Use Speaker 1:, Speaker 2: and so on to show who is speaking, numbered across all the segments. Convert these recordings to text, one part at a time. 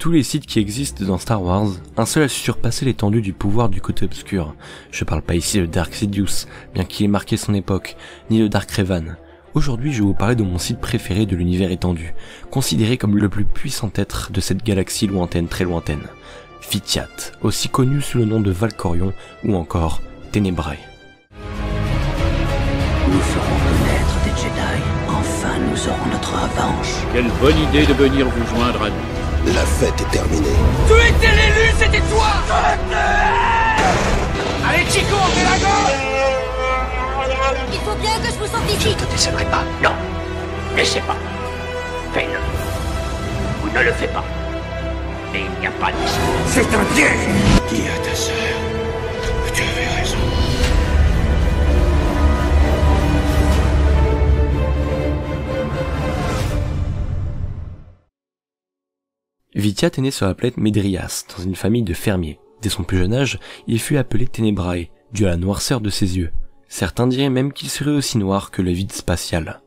Speaker 1: tous les Sith qui existent dans Star Wars, un seul a su surpasser l'étendue du pouvoir du côté obscur. Je parle pas ici de Dark Sidious, bien qu'il ait marqué son époque, ni de Dark Revan. Aujourd'hui, je vais vous parler de mon Sith préféré de l'univers étendu, considéré comme le plus puissant être de cette galaxie lointaine, très lointaine. Vitiat, aussi connu sous le nom de Valkorion ou encore Tenebrae.
Speaker 2: Nous ferons connaître des Jedi. Enfin, nous aurons notre revanche.
Speaker 3: Quelle bonne idée de venir vous joindre à nous.
Speaker 4: La fête est terminée.
Speaker 5: Tu étais l'élu, c'était toi. Allez Chico, on fait la gauche.
Speaker 6: Il faut bien que je vous sanctifie.
Speaker 2: Je te décèderai pas. Non. Laissez pas. Fais-le. Ou ne le fais pas. Et il n'y a pas d'issue.
Speaker 5: C'est un piège.
Speaker 4: Dis à ta sœur que tu avais raison.
Speaker 1: Vitiat est né sur la planète Medrias, dans une famille de fermiers. Dès son plus jeune âge, il fut appelé Tenebrae, dû à la noirceur de ses yeux. Certains diraient même qu'il serait aussi noir que le vide spatial.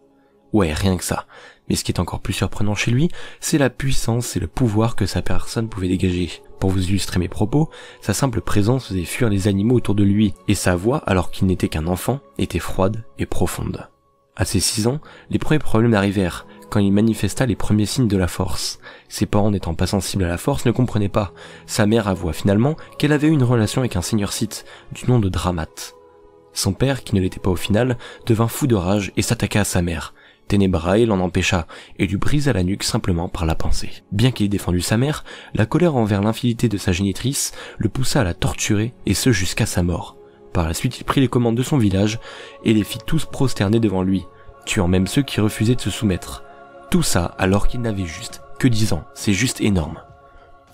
Speaker 1: Ouais, rien que ça. Mais ce qui est encore plus surprenant chez lui, c'est la puissance et le pouvoir que sa personne pouvait dégager. Pour vous illustrer mes propos, sa simple présence faisait fuir les animaux autour de lui, et sa voix, alors qu'il n'était qu'un enfant, était froide et profonde. À ses 6 ans, les premiers problèmes arrivèrent, quand il manifesta les premiers signes de la force. Ses parents n'étant pas sensibles à la force ne comprenaient pas. Sa mère avoua finalement qu'elle avait eu une relation avec un seigneur Sith, du nom de Dramat. Son père, qui ne l'était pas au final, devint fou de rage et s'attaqua à sa mère. Tenebrae l'en empêcha et lui brisa la nuque simplement par la pensée. Bien qu'il ait défendu sa mère, la colère envers l'infidélité de sa génitrice le poussa à la torturer, et ce jusqu'à sa mort. Par la suite, il prit les commandes de son village et les fit tous prosterner devant lui, tuant même ceux qui refusaient de se soumettre. Tout ça alors qu'il n'avait juste que 10 ans, c'est juste énorme.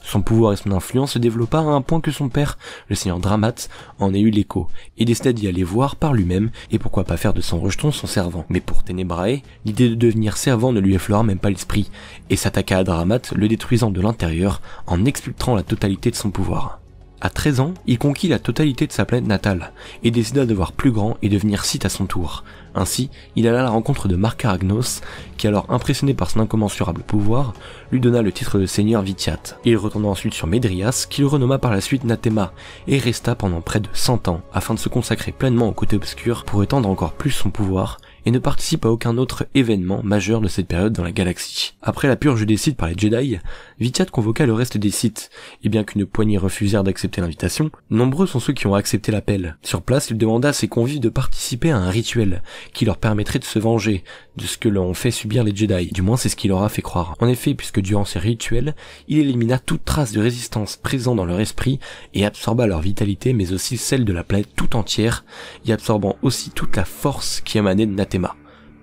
Speaker 1: Son pouvoir et son influence se développa à un point que son père, le seigneur Dramat, en ait eu l'écho, et décida d'y aller voir par lui-même, et pourquoi pas faire de son rejeton son servant. Mais pour Tenebrae, l'idée de devenir servant ne lui effleura même pas l'esprit, et s'attaqua à Dramat, le détruisant de l'intérieur, en exfiltrant la totalité de son pouvoir. À 13 ans, il conquit la totalité de sa planète natale, et décida de voir plus grand et devenir Sith à son tour. Ainsi, il alla à la rencontre de Marc Aragnos, qui alors impressionné par son incommensurable pouvoir, lui donna le titre de seigneur Vitiat. Il retourna ensuite sur Medrias, qu'il renomma par la suite Nathema, et resta pendant près de 100 ans, afin de se consacrer pleinement au côté obscur pour étendre encore plus son pouvoir, et ne participe à aucun autre événement majeur de cette période dans la galaxie. Après la purge des Sith par les Jedi, Vitiat convoqua le reste des Sith, et bien qu'une poignée refusèrent d'accepter l'invitation, nombreux sont ceux qui ont accepté l'appel. Sur place, il demanda à ses convives de participer à un rituel, qui leur permettrait de se venger de ce que l'on fait subir les Jedi, du moins c'est ce qu'il leur a fait croire. En effet, puisque durant ces rituels, il élimina toute trace de résistance présente dans leur esprit et absorba leur vitalité mais aussi celle de la planète tout entière, y absorbant aussi toute la force qui émanait de Nathema,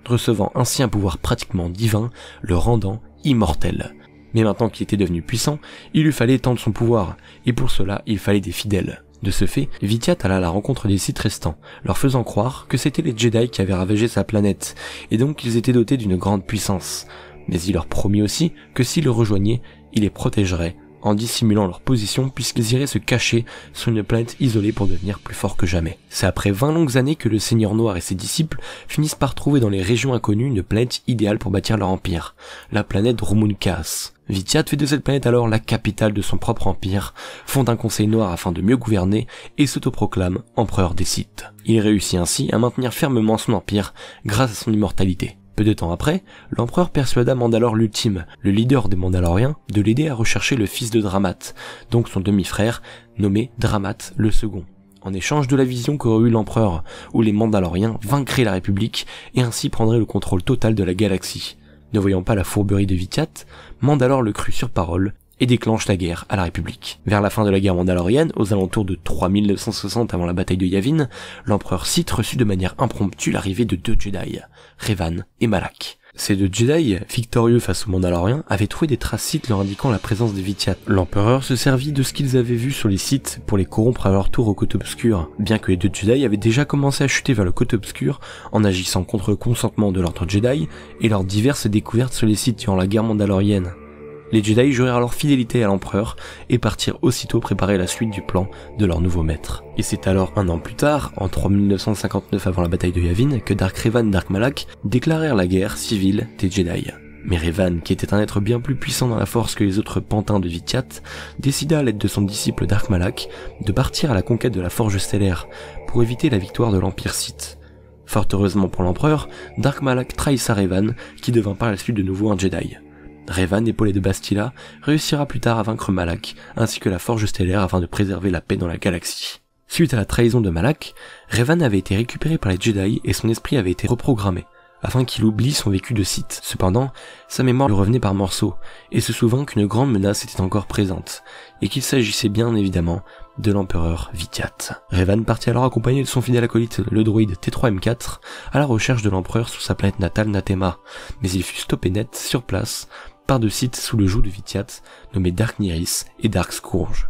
Speaker 1: recevant ainsi un pouvoir pratiquement divin, le rendant immortel. Mais maintenant qu'il était devenu puissant, il lui fallait étendre son pouvoir, et pour cela il fallait des fidèles. De ce fait, Vitiat alla à la rencontre des Sith restants, leur faisant croire que c'étaient les Jedi qui avaient ravagé sa planète, et donc qu'ils étaient dotés d'une grande puissance. Mais il leur promit aussi que s'ils le rejoignaient, il les protégerait, en dissimulant leur position puisqu'ils iraient se cacher sur une planète isolée pour devenir plus forts que jamais. C'est après 20 longues années que le Seigneur Noir et ses disciples finissent par trouver dans les régions inconnues une planète idéale pour bâtir leur empire, la planète Rumunkas. Vitiat fait de cette planète alors la capitale de son propre empire, fonde un conseil noir afin de mieux gouverner et s'autoproclame empereur des Sith. Il réussit ainsi à maintenir fermement son empire grâce à son immortalité. Peu de temps après, l'empereur persuada Mandalore l'Ultime, le leader des Mandaloriens, de l'aider à rechercher le fils de Dramat, donc son demi-frère, nommé Dramat le Second, en échange de la vision qu'aurait eu l'empereur, où les Mandaloriens vaincraient la République et ainsi prendraient le contrôle total de la galaxie. Ne voyant pas la fourberie de Vitiat, Mandalore le crut sur parole et déclenche la guerre à la République. Vers la fin de la guerre mandalorienne, aux alentours de 3960 avant la bataille de Yavin, l'empereur Sith reçut de manière impromptue l'arrivée de 2 Jedi, Revan et Malak. Ces 2 Jedi, victorieux face aux Mandaloriens, avaient trouvé des traces Sith leur indiquant la présence des Vitiat. L'empereur se servit de ce qu'ils avaient vu sur les Sith pour les corrompre à leur tour au côté obscur, bien que les 2 Jedi avaient déjà commencé à chuter vers le côté obscur en agissant contre le consentement de l'ordre Jedi et leurs diverses découvertes sur les Sith durant la guerre mandalorienne. Les Jedi jurèrent leur fidélité à l'empereur et partirent aussitôt préparer la suite du plan de leur nouveau maître. Et c'est alors 1 an plus tard, en 3959 avant la bataille de Yavin, que Dark Revan et Dark Malak déclarèrent la guerre civile des Jedi. Mais Revan, qui était un être bien plus puissant dans la force que les autres pantins de Vityat, décida à l'aide de son disciple Dark Malak de partir à la conquête de la Forge Stellaire pour éviter la victoire de l'Empire Sith. Fort heureusement pour l'empereur, Dark Malak trahissa Revan, qui devint par la suite de nouveau un Jedi. Revan, épaulé de Bastila, réussira plus tard à vaincre Malak, ainsi que la Forge Stellaire afin de préserver la paix dans la galaxie. Suite à la trahison de Malak, Revan avait été récupéré par les Jedi et son esprit avait été reprogrammé, afin qu'il oublie son vécu de Sith. Cependant, sa mémoire lui revenait par morceaux, et se souvint qu'une grande menace était encore présente, et qu'il s'agissait bien évidemment de l'empereur Vityat. Revan partit alors accompagné de son fidèle acolyte, le droïde T3M4, à la recherche de l'empereur sur sa planète natale Nathema, mais il fut stoppé net sur place par deux Sith sous le joug de Vityat, nommés Dark Nyriss et Dark Scourge.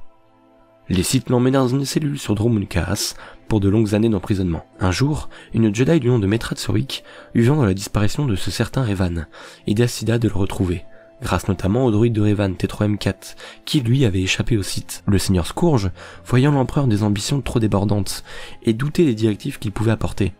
Speaker 1: Les Sith l'emmenèrent dans une cellule sur Dromund Kaas pour de longues années d'emprisonnement. Un jour, une Jedi du nom de Metra Tsorik eut vent de la disparition de ce certain Revan et décida de le retrouver, grâce notamment au droïde de Revan T3M4, qui lui avait échappé au Sith. Le Seigneur Scourge, voyant l'empereur des ambitions trop débordantes, et doutait des directives qu'il pouvait apporter.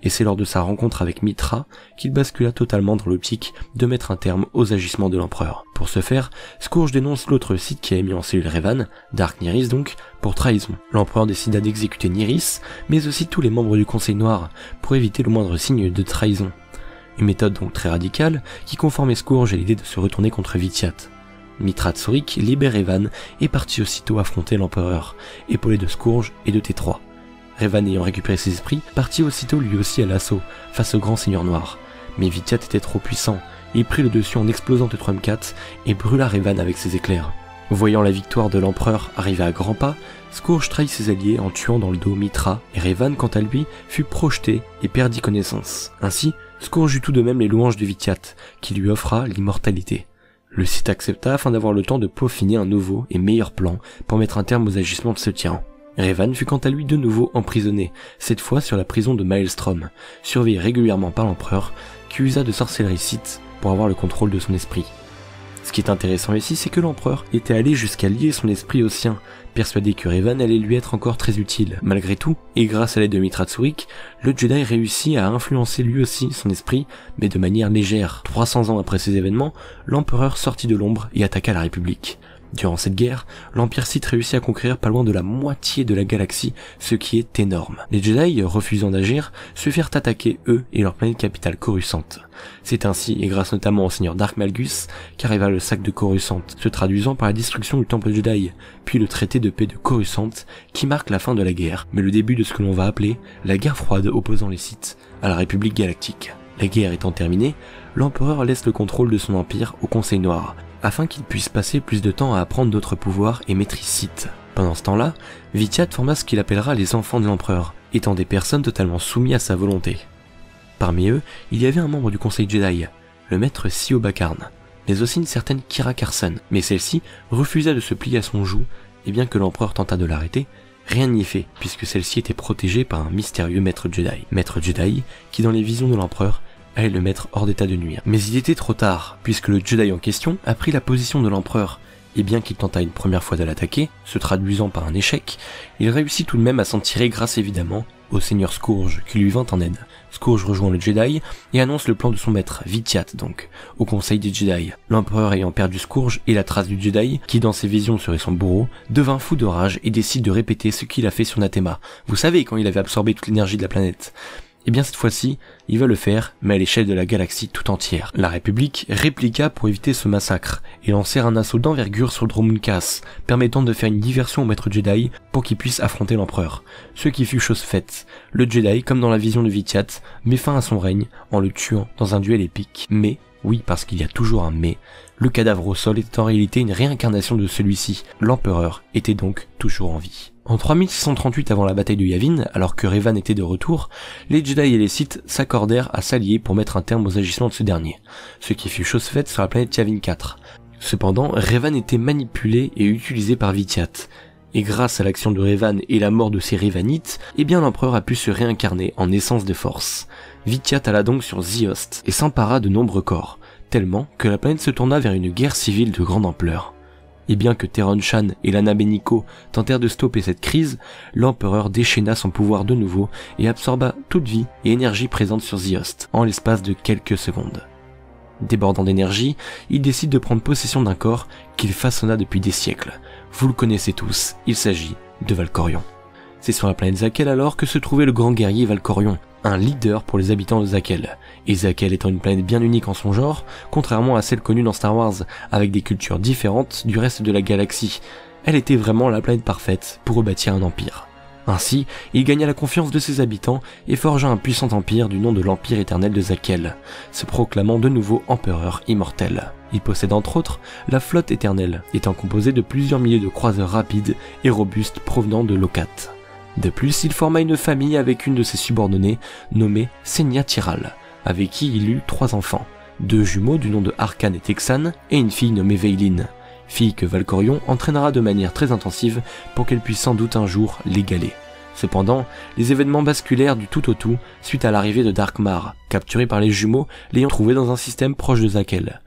Speaker 1: Et c'est lors de sa rencontre avec Mitra qu'il bascula totalement dans l'optique de mettre un terme aux agissements de l'empereur. Pour ce faire, Scourge dénonce l'autre Sith qui avait mis en cellule Revan, Dark Nyriss donc, pour trahison. L'empereur décida d'exécuter Nyriss, mais aussi tous les membres du Conseil Noir, pour éviter le moindre signe de trahison. Une méthode donc très radicale, qui conformait Scourge à l'idée de se retourner contre Vityat. Mitra Tsorik libère Revan et partit aussitôt affronter l'empereur, épaulé de Scourge et de T3. Revan ayant récupéré ses esprits, partit aussitôt lui aussi à l'assaut, face au grand seigneur noir. Mais Vityat était trop puissant, il prit le dessus en explosant T3M4 et brûla Revan avec ses éclairs. Voyant la victoire de l'empereur arriver à grands pas, Scourge trahit ses alliés en tuant dans le dos Mitra, et Revan quant à lui fut projeté et perdit connaissance. Ainsi, Scourge eut tout de même les louanges de Vityat, qui lui offra l'immortalité. Le Sith accepta afin d'avoir le temps de peaufiner un nouveau et meilleur plan pour mettre un terme aux agissements de ce tyran. Revan fut quant à lui de nouveau emprisonné, cette fois sur la prison de Maelstrom, surveillé régulièrement par l'empereur, qui usa de sorcellerie Sith pour avoir le contrôle de son esprit. Ce qui est intéressant ici, c'est que l'empereur était allé jusqu'à lier son esprit au sien, persuadé que Revan allait lui être encore très utile. Malgré tout, et grâce à l'aide de Mitra Tsorik, le Jedi réussit à influencer lui aussi son esprit, mais de manière légère. 300 ans après ces événements, l'empereur sortit de l'ombre et attaqua la République. Durant cette guerre, l'Empire Sith réussit à conquérir pas loin de la moitié de la galaxie, ce qui est énorme. Les Jedi, refusant d'agir, se firent attaquer eux et leur planète capitale Coruscant. C'est ainsi, et grâce notamment au seigneur Dark Malgus, qu'arriva le sac de Coruscant, se traduisant par la destruction du temple Jedi, puis le traité de paix de Coruscant, qui marque la fin de la guerre, mais le début de ce que l'on va appeler la guerre froide opposant les Sith à la République galactique. La guerre étant terminée, l'empereur laisse le contrôle de son empire au Conseil Noir, afin qu'il puisse passer plus de temps à apprendre d'autres pouvoirs et maîtrise Sith. Pendant ce temps-là, Vityat forma ce qu'il appellera les enfants de l'empereur, étant des personnes totalement soumises à sa volonté. Parmi eux, il y avait un membre du Conseil Jedi, le maître Sio Bakarn, mais aussi une certaine Kira Carson, mais celle-ci refusa de se plier à son joug, et bien que l'empereur tenta de l'arrêter, rien n'y est fait, puisque celle-ci était protégée par un mystérieux maître Jedi, qui dans les visions de l'empereur, allait le mettre hors d'état de nuire. Mais il était trop tard, puisque le Jedi en question a pris la position de l'empereur, et bien qu'il tenta une première fois de l'attaquer, se traduisant par un échec, il réussit tout de même à s'en tirer grâce évidemment au seigneur Scourge, qui lui vint en aide. Scourge rejoint le Jedi et annonce le plan de son maître, Vityat donc, au conseil des Jedi. L'empereur ayant perdu Scourge et la trace du Jedi, qui dans ses visions serait son bourreau, devint fou de rage et décide de répéter ce qu'il a fait sur Nathema. Vous savez, quand il avait absorbé toute l'énergie de la planète. Et bien cette fois-ci, il va le faire, mais à l'échelle de la galaxie tout entière. La République répliqua pour éviter ce massacre, et lancèrent un assaut d'envergure sur le Dromund Kaas, permettant de faire une diversion au maître Jedi pour qu'il puisse affronter l'empereur. Ce qui fut chose faite. Le Jedi, comme dans la vision de Vityat, met fin à son règne en le tuant dans un duel épique. Mais, oui parce qu'il y a toujours un mais, le cadavre au sol était en réalité une réincarnation de celui-ci. L'empereur était donc toujours en vie. En 3638 avant la bataille de Yavin, alors que Revan était de retour, les Jedi et les Sith s'accordèrent à s'allier pour mettre un terme aux agissements de ce dernier, ce qui fut chose faite sur la planète Yavin 4. Cependant, Revan était manipulé et utilisé par Vityat, et grâce à l'action de Revan et la mort de ses Revanites, eh bien l'empereur a pu se réincarner en essence de force. Vityat alla donc sur Ziost et s'empara de nombreux corps, tellement que la planète se tourna vers une guerre civile de grande ampleur. Et bien que Teron Shan et Lana Beniko tentèrent de stopper cette crise, l'empereur déchaîna son pouvoir de nouveau et absorba toute vie et énergie présente sur Ziost, en l'espace de quelques secondes. Débordant d'énergie, il décide de prendre possession d'un corps qu'il façonna depuis des siècles. Vous le connaissez tous, il s'agit de Valkorion. C'est sur la planète Zakel alors que se trouvait le grand guerrier Valkorion, un leader pour les habitants de Zakel. Et Zakel étant une planète bien unique en son genre, contrairement à celle connue dans Star Wars, avec des cultures différentes du reste de la galaxie, elle était vraiment la planète parfaite pour rebâtir un empire. Ainsi, il gagna la confiance de ses habitants et forgea un puissant empire du nom de l'Empire éternel de Zakel, se proclamant de nouveau empereur immortel. Il possède entre autres la flotte éternelle, étant composée de plusieurs milliers de croiseurs rapides et robustes provenant de Lokat. De plus, il forma une famille avec une de ses subordonnées, nommée Senya Tyral, avec qui il eut 3 enfants, 2 jumeaux du nom de Arkan et Texan, et une fille nommée Veilin, fille que Valkorion entraînera de manière très intensive pour qu'elle puisse sans doute un jour l'égaler. Cependant, les événements basculèrent du tout au tout suite à l'arrivée de Darkmar, capturé par les jumeaux l'ayant trouvé dans un système proche de Zakel.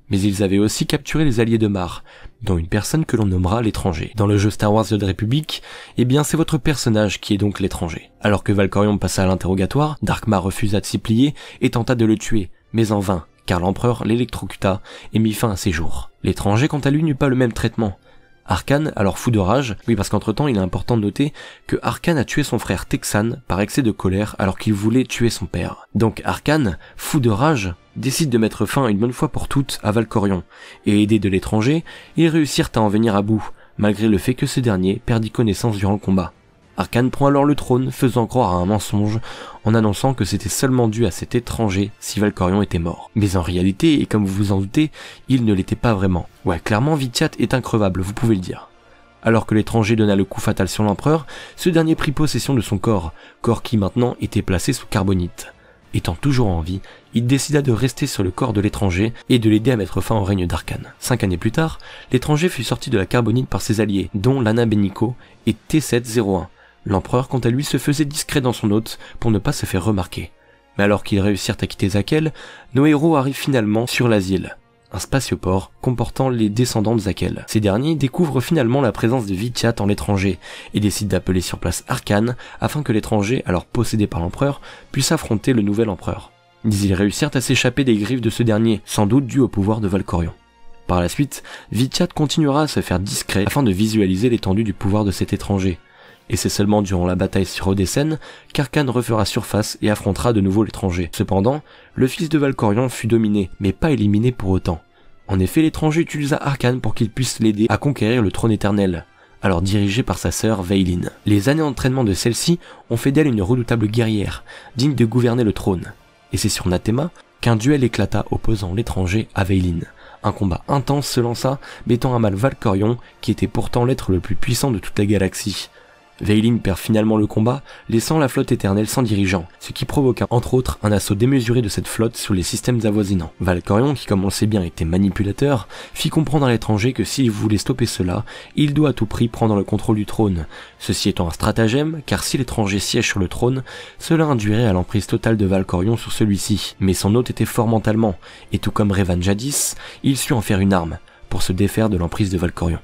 Speaker 1: Mais ils avaient aussi capturé les alliés de Mar, dont une personne que l'on nommera l'étranger. Dans le jeu Star Wars The Republic, eh bien c'est votre personnage qui est donc l'étranger. Alors que Valkorion passa à l'interrogatoire, Darkmar refusa de s'y plier et tenta de le tuer, mais en vain, car l'empereur l'électrocuta et mit fin à ses jours. L'étranger quant à lui n'eut pas le même traitement. Arkan, alors fou de rage, oui parce qu'entre temps il est important de noter que Arkan a tué son frère Texan par excès de colère alors qu'il voulait tuer son père. Donc Arkan, fou de rage, décide de mettre fin une bonne fois pour toutes à Valkorion, et aidé de l'étranger, ils réussirent à en venir à bout, malgré le fait que ce dernier perdit connaissance durant le combat. Arkan prend alors le trône, faisant croire à un mensonge, en annonçant que c'était seulement dû à cet étranger si Valkorion était mort. Mais en réalité, et comme vous vous en doutez, il ne l'était pas vraiment. Ouais, clairement Vitiat est increvable, vous pouvez le dire. Alors que l'étranger donna le coup fatal sur l'empereur, ce dernier prit possession de son corps qui maintenant était placé sous carbonite. Étant toujours en vie, il décida de rester sur le corps de l'étranger et de l'aider à mettre fin au règne d'Arkan. 5 années plus tard, l'étranger fut sorti de la carbonite par ses alliés, dont Lana Beniko et T701. L'empereur quant à lui se faisait discret dans son hôte pour ne pas se faire remarquer. Mais alors qu'ils réussirent à quitter Zakel, nos héros arrivent finalement sur l'asile, un spatioport comportant les descendants de Zakel. Ces derniers découvrent finalement la présence de Vitiat en l'étranger et décident d'appeler sur place Arkan afin que l'étranger, alors possédé par l'empereur, puisse affronter le nouvel empereur. Mais ils réussirent à s'échapper des griffes de ce dernier, sans doute dû au pouvoir de Valkorion. Par la suite, Vitiat continuera à se faire discret afin de visualiser l'étendue du pouvoir de cet étranger. Et c'est seulement durant la bataille sur Odesen qu'Arkan refera surface et affrontera de nouveau l'étranger. Cependant, le fils de Valkorion fut dominé, mais pas éliminé pour autant. En effet, l'étranger utilisa Arkan pour qu'il puisse l'aider à conquérir le trône éternel, alors dirigé par sa sœur Veilin. Les années d'entraînement de celle-ci ont fait d'elle une redoutable guerrière, digne de gouverner le trône. Et c'est sur Nathema qu'un duel éclata opposant l'étranger à Veilin. Un combat intense se lança, mettant à mal Valkorion, qui était pourtant l'être le plus puissant de toute la galaxie. Veilin perd finalement le combat, laissant la flotte éternelle sans dirigeant, ce qui provoqua entre autres un assaut démesuré de cette flotte sur les systèmes avoisinants. Valkorion, qui comme on le sait bien était manipulateur, fit comprendre à l'étranger que s'il voulait stopper cela, il doit à tout prix prendre le contrôle du trône. Ceci étant un stratagème, car si l'étranger siège sur le trône, cela induirait à l'emprise totale de Valkorion sur celui-ci. Mais son hôte était fort mentalement, et tout comme Revan jadis, il sut en faire une arme, pour se défaire de l'emprise de Valkorion.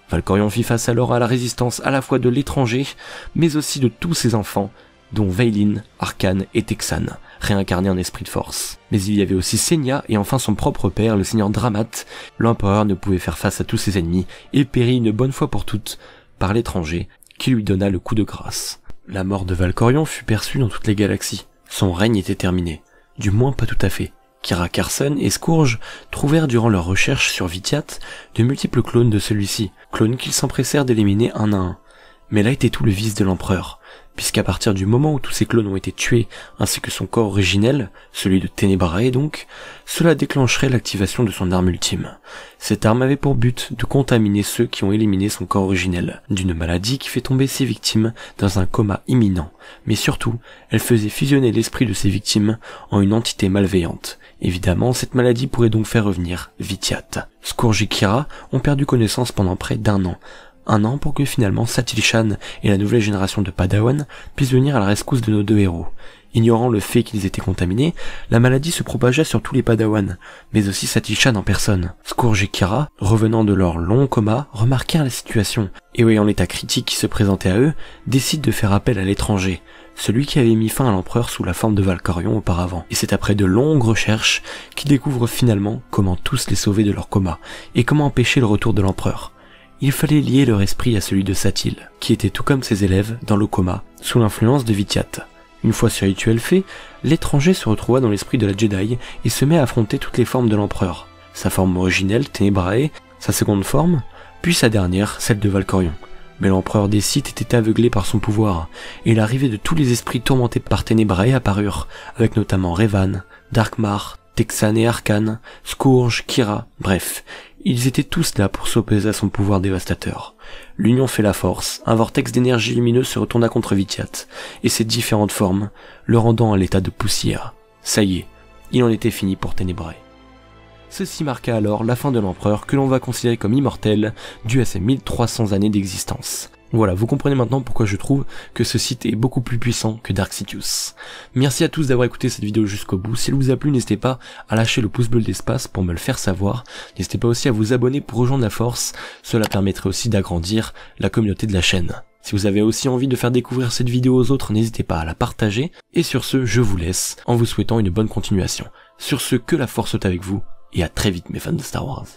Speaker 1: Valkorion fit face alors à la résistance à la fois de l'étranger, mais aussi de tous ses enfants, dont Veilin, Arkan et Texan, réincarnés en esprit de force. Mais il y avait aussi Senya et enfin son propre père, le seigneur Dramat. L'empereur ne pouvait faire face à tous ses ennemis et périt une bonne fois pour toutes par l'étranger, qui lui donna le coup de grâce. La mort de Valkorion fut perçue dans toutes les galaxies. Son règne était terminé, du moins pas tout à fait. Kira Carson et Scourge trouvèrent durant leurs recherches sur Vitiat de multiples clones de celui-ci, clones qu'ils s'empressèrent d'éliminer un à un. Mais là était tout le vice de l'empereur, puisqu'à partir du moment où tous ces clones ont été tués, ainsi que son corps originel, celui de Tenebrae donc, cela déclencherait l'activation de son arme ultime. Cette arme avait pour but de contaminer ceux qui ont éliminé son corps originel, d'une maladie qui fait tomber ses victimes dans un coma imminent, mais surtout, elle faisait fusionner l'esprit de ses victimes en une entité malveillante. Évidemment, cette maladie pourrait donc faire revenir Vitiat. Scourge et Kira ont perdu connaissance pendant près d'1 an. Un an pour que finalement Satele Shan et la nouvelle génération de Padawan puissent venir à la rescousse de nos 2 héros. Ignorant le fait qu'ils étaient contaminés, la maladie se propagea sur tous les Padawan, mais aussi Satele Shan en personne. Scourge et Kira, revenant de leur long coma, remarquèrent la situation, et voyant l'état critique qui se présentait à eux, décident de faire appel à l'étranger, celui qui avait mis fin à l'empereur sous la forme de Valkorion auparavant. Et c'est après de longues recherches qu'il découvre finalement comment tous les sauver de leur coma, et comment empêcher le retour de l'empereur. Il fallait lier leur esprit à celui de Satil, qui était tout comme ses élèves dans le coma, sous l'influence de Vityat. Une fois ce rituel fait, l'étranger se retrouva dans l'esprit de la Jedi et se met à affronter toutes les formes de l'empereur. Sa forme originelle, Tenebrae, sa seconde forme, puis sa dernière, celle de Valkorion. Mais l'empereur des Sith était aveuglé par son pouvoir, et l'arrivée de tous les esprits tourmentés par Tenebrae apparurent, avec notamment Revan, Darkmar, Texan et Arkan, Scourge, Kira, bref, ils étaient tous là pour s'opposer à son pouvoir dévastateur. L'union fait la force, un vortex d'énergie lumineuse se retourna contre Vityat, et ses différentes formes, le rendant à l'état de poussière. Ça y est, il en était fini pour Tenebrae. Ceci marqua alors la fin de l'empereur que l'on va considérer comme immortel, dû à ses 1300 années d'existence. Voilà, vous comprenez maintenant pourquoi je trouve que ce site est beaucoup plus puissant que Dark Sidious. Merci à tous d'avoir écouté cette vidéo jusqu'au bout. Si elle vous a plu, n'hésitez pas à lâcher le pouce bleu de l'espace pour me le faire savoir. N'hésitez pas aussi à vous abonner pour rejoindre la force. Cela permettrait aussi d'agrandir la communauté de la chaîne. Si vous avez aussi envie de faire découvrir cette vidéo aux autres, n'hésitez pas à la partager. Et sur ce, je vous laisse en vous souhaitant une bonne continuation. Sur ce, que la force soit avec vous, et à très vite mes fans de Star Wars.